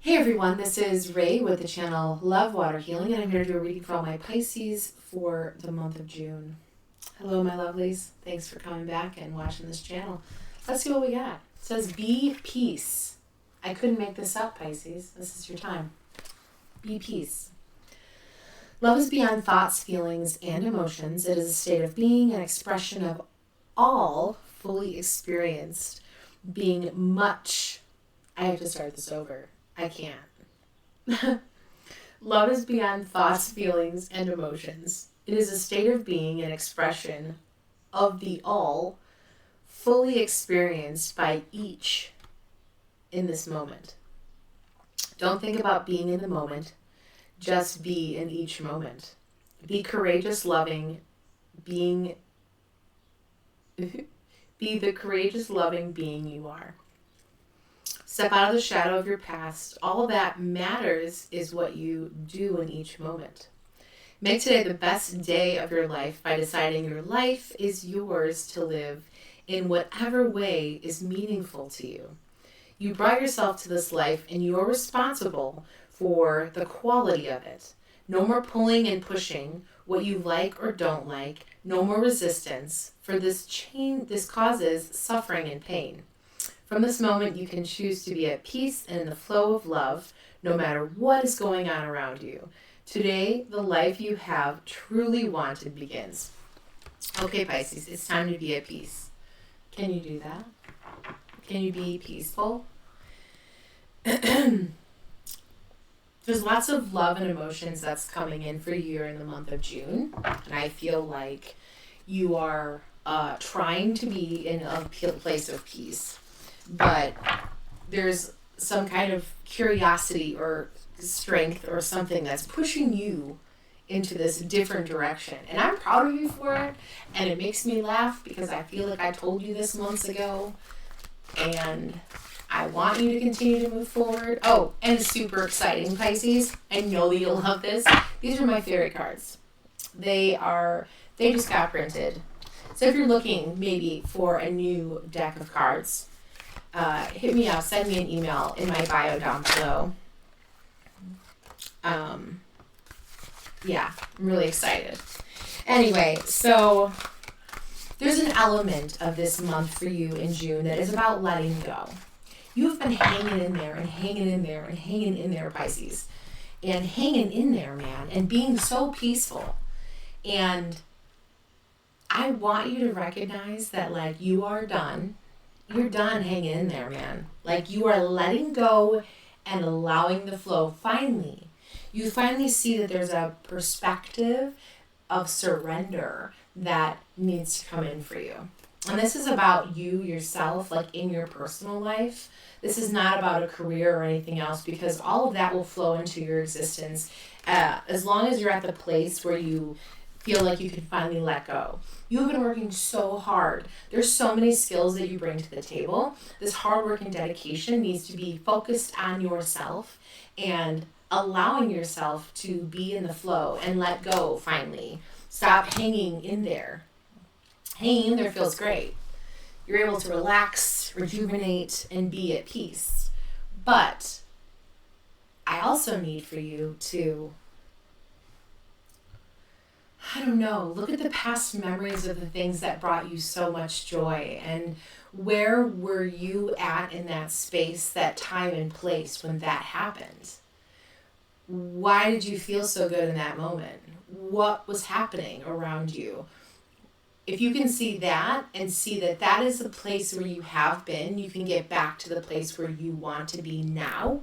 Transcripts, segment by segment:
Hey everyone, this is Ray with the channel LovewaterHealing, and I'm here to do a reading for all my Pisces for the month of June. Hello my lovelies, thanks for coming back and watching this channel. Let's see what we got. It says, be peace. I couldn't make this up, Pisces. This is your time. Be peace. Love is beyond thoughts, feelings, and emotions. It is a state of being, an expression of all fully experienced, being much. I have to start this over. I can't. Love is beyond thoughts, feelings, and emotions. It is a state of being, an expression of the all fully experienced by each in this moment. Don't think about being in the moment. Just be in each moment. Be courageous, loving, be the courageous, loving being you are. Step out of the shadow of your past. All that matters is what you do in each moment. Make today the best day of your life by deciding your life is yours to live in whatever way is meaningful to you. You brought yourself to this life and you're responsible for the quality of it. No more pulling and pushing what you like or don't like. No more resistance, for this causes suffering and pain. From this moment, you can choose to be at peace and in the flow of love, no matter what is going on around you. Today, the life you have truly wanted begins. Okay, Pisces, it's time to be at peace. Can you do that? Can you be peaceful? There's lots of love and emotions that's coming in for you in the month of June. And I feel like you are trying to be in a place of peace. But there's some kind of curiosity or strength or something that's pushing you into this different direction. And I'm proud of you for it. And it makes me laugh because I feel like I told you this months ago. And I want you to continue to move forward. Oh, and super exciting, Pisces. I know that you'll love this. These are my favorite cards. They just got printed. So if you're looking maybe for a new deck of cards, hit me up, send me an email in my bio down below. Yeah, I'm really excited. Anyway, so there's an element of this month for you in June that is about letting go. You've been hanging in there and hanging in there and hanging in there, Pisces. And hanging in there, man, and being so peaceful. And I want you to recognize that, like, you are done. You're done hanging in there, man. Like, you are letting go and allowing the flow. You finally see that there's a perspective of surrender that needs to come in for you. And this is about you, yourself, like in your personal life. This is not about a career or anything else, because all of that will flow into your existence as long as you're at the place where you feel like you can finally let go. You've been working so hard. There's so many skills that you bring to the table. This hard work and dedication needs to be focused on yourself and allowing yourself to be in the flow and let go finally. Stop hanging in there. Hanging in there feels great. You're able to relax, rejuvenate, and be at peace. But I also need for you to, I don't know, look at the past memories of the things that brought you so much joy, and where were you at in that space, that time and place when that happened? Why did you feel so good in that moment? What was happening around you? If you can see that and see that that is the place where you have been, you can get back to the place where you want to be now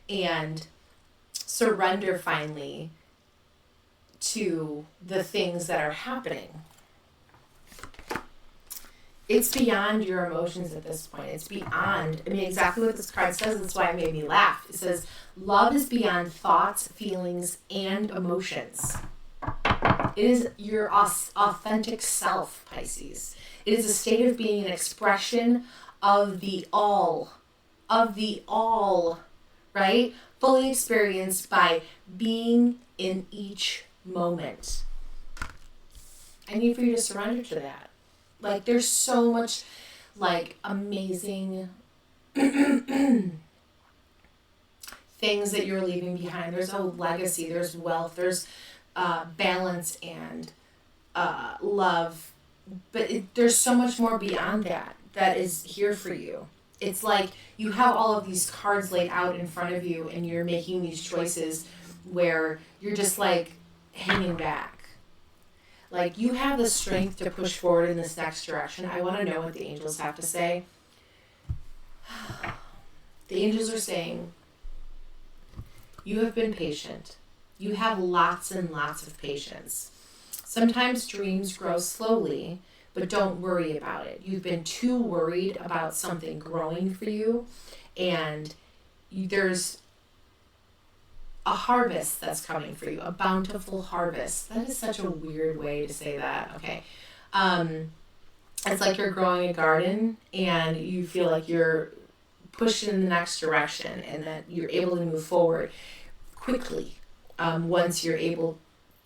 and surrender finally to the things that are happening. It's beyond your emotions at this point. It's beyond, exactly what this card says. That's why it made me laugh. It says, love is beyond thoughts, feelings, and emotions. It is your authentic self, Pisces. It is a state of being, an expression of the all, right? Fully experienced by being in each moment. I need for you to surrender to that. Like, there's so much, like, amazing things that you're leaving behind. There's a legacy, there's wealth, there's balance and love. But there's so much more beyond that is here for you. It's like you have all of these cards laid out in front of you and you're making these choices where you're just like hanging back. Like you have the strength to push forward in this next direction. I want to know what the angels have to say. The angels are saying, you have been patient. You have lots and lots of patience. Sometimes dreams grow slowly, but don't worry about it. You've been too worried about something growing for you, and there's a harvest that's coming for you, a bountiful harvest. That is such a weird way to say that. Okay. It's like you're growing a garden and you feel like you're pushed in the next direction and that you're able to move forward quickly once you're able to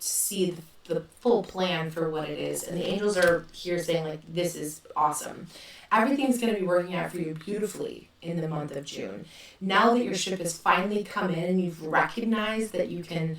see the full plan for what it is. And the angels are here saying, like, this is awesome. Everything's going to be working out for you beautifully in the month of June. Now that your ship has finally come in and you've recognized that you can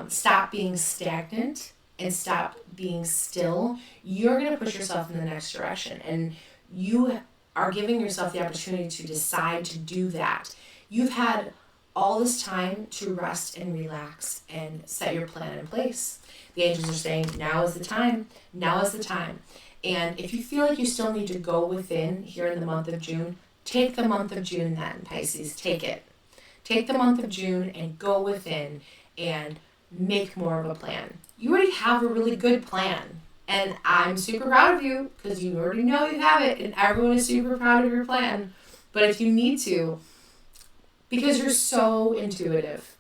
stop being stagnant and stop being still, you're going to push yourself in the next direction. And you are giving yourself the opportunity to decide to do that. You've had all this time to rest and relax and set your plan in place. The angels are saying, now is the time. Now is the time. And if you feel like you still need to go within here in the month of June, take the month of June then, Pisces. Take it. Take the month of June and go within and make more of a plan. You already have a really good plan. And I'm super proud of you because you already know you have it and everyone is super proud of your plan. But if you need to, because you're so intuitive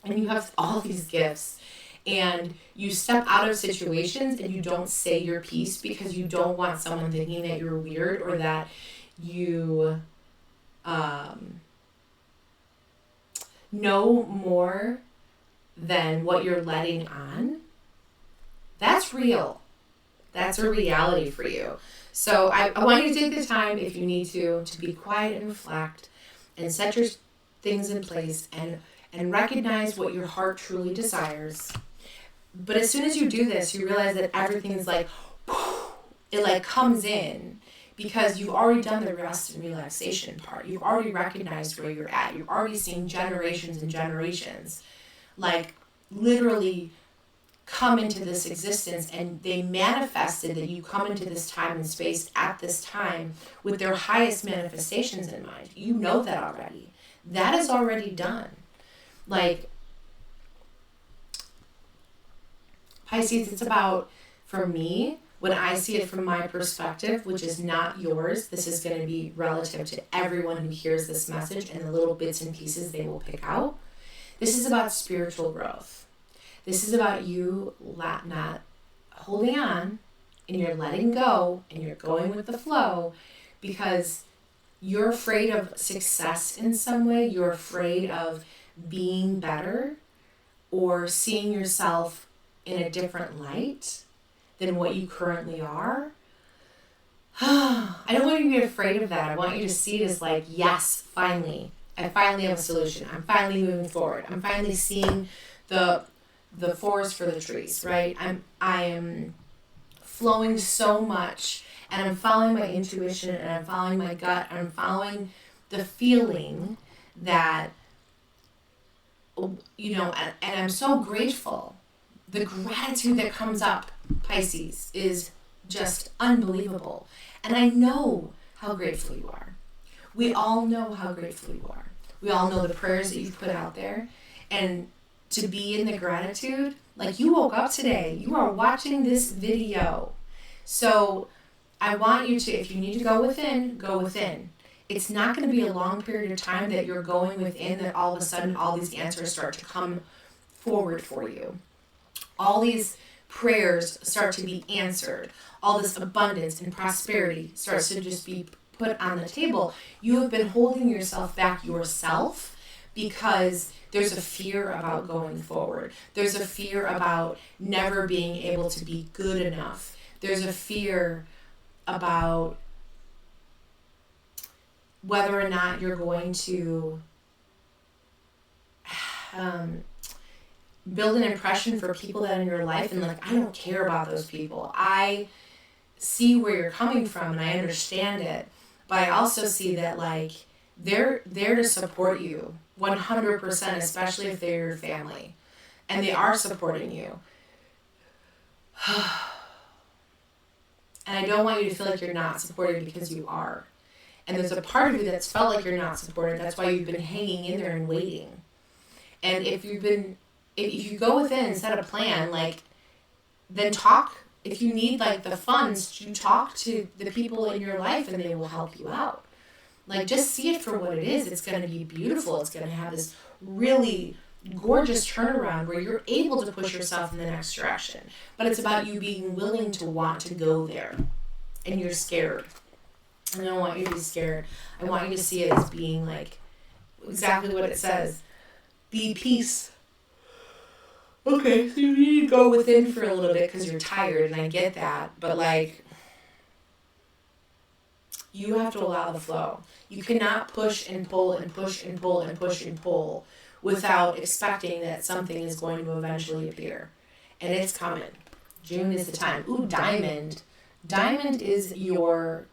and you have all these gifts and you step out of situations and you don't say your piece because you don't want someone thinking that you're weird or that you know more than what you're letting on, that's real. That's a reality for you. So I want you to take the time, if you need to be quiet and reflect and set your things in place and recognize what your heart truly desires. But as soon as you do this, you realize that everything is like, it like comes in because you've already done the rest and relaxation part. You've already recognized where you're at. You've already seen generations and generations like literally come into this existence, and they manifested that you come into this time and space at this time with their highest manifestations in mind. You know that already. That is already done. Like, Pisces, it's about, for me, when I see it from my perspective, which is not yours, this is going to be relative to everyone who hears this message and the little bits and pieces they will pick out. This is about spiritual growth. This is about you not holding on and you're letting go and you're going with the flow because you're afraid of success in some way. You're afraid of being better or seeing yourself in a different light than what you currently are. I don't want you to be afraid of that. I want you to see it as like, yes, finally. I finally have a solution. I'm finally moving forward. I'm finally seeing the forest for the trees, right? I am flowing so much and I'm following my intuition and I'm following my gut and I'm following the feeling that, you know, and I'm so grateful. The gratitude that comes up, Pisces, is just unbelievable. And I know how grateful you are. We all know how grateful you are. We all know the prayers that you've put out there. And to be in the gratitude, like you woke up today, you are watching this video. So I want you to, if you need to go within, go within. It's not going to be a long period of time that you're going within that all of a sudden all these answers start to come forward for you. All these prayers start to be answered. All this abundance and prosperity starts to just be put on the table. You have been holding yourself back yourself because there's a fear about going forward. There's a fear about never being able to be good enough. There's a fear about whether or not you're going to build an impression for people that are in your life, and like, I don't care about those people. I see where you're coming from and I understand it, but I also see that like they're there to support you 100%, especially if they're your family and they are supporting you. And I don't want you to feel like you're not supported, because you are. And there's a part of you that's felt like you're not supported. That's why you've been hanging in there and waiting. And if you go within and set a plan, like, then talk. If you need like the funds, you talk to the people in your life and they will help you out. Like, just see it for what it is. It's going to be beautiful. It's going to have this really gorgeous turnaround where you're able to push yourself in the next direction. But it's about you being willing to want to go there. And you're scared. And I don't want you to be scared. I want you to see it as being like exactly what it says. Be peace. Okay, so you need to go within for a little bit because you're tired, and I get that. But like, you have to allow the flow. You cannot push and pull and push and pull and push and pull without expecting that something is going to eventually appear. And it's coming. June is the time. Ooh, diamond. Diamond is your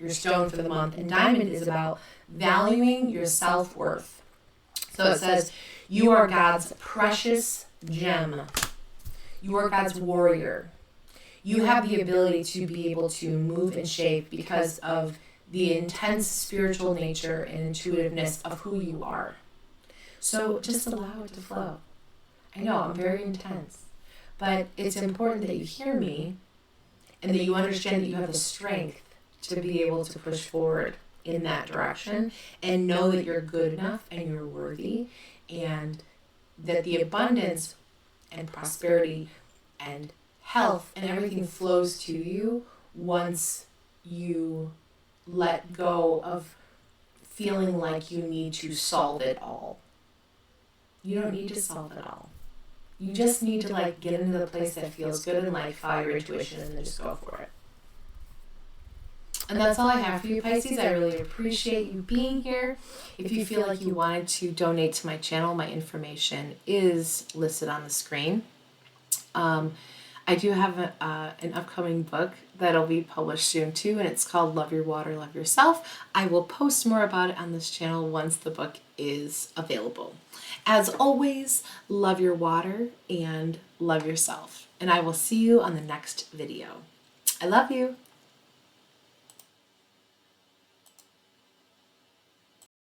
stone for the month. And diamond is about valuing your self-worth. So it says, you are God's precious gem. You are God's warrior. You have the ability to be able to move and shape because of the intense spiritual nature and intuitiveness of who you are. So just allow it to flow. I know I'm very intense, but it's important that you hear me and that you understand that you have the strength to be able to push forward in that direction and know that you're good enough and you're worthy, and that the abundance and prosperity and health and everything flows to you once you let go of feeling like you need to solve it all. You don't need to solve it all. You just need to like get into the place that feels good in life, follow your intuition, and then just go for it. And that's all I have for you, Pisces. I really appreciate you being here. If you feel like you wanted to donate to my channel, my information is listed on the screen. I do have an upcoming book that'll be published soon too, and it's called Love Your Water, Love Yourself. I will post more about it on this channel once the book is available. As always, love your water and love yourself. And I will see you on the next video. I love you.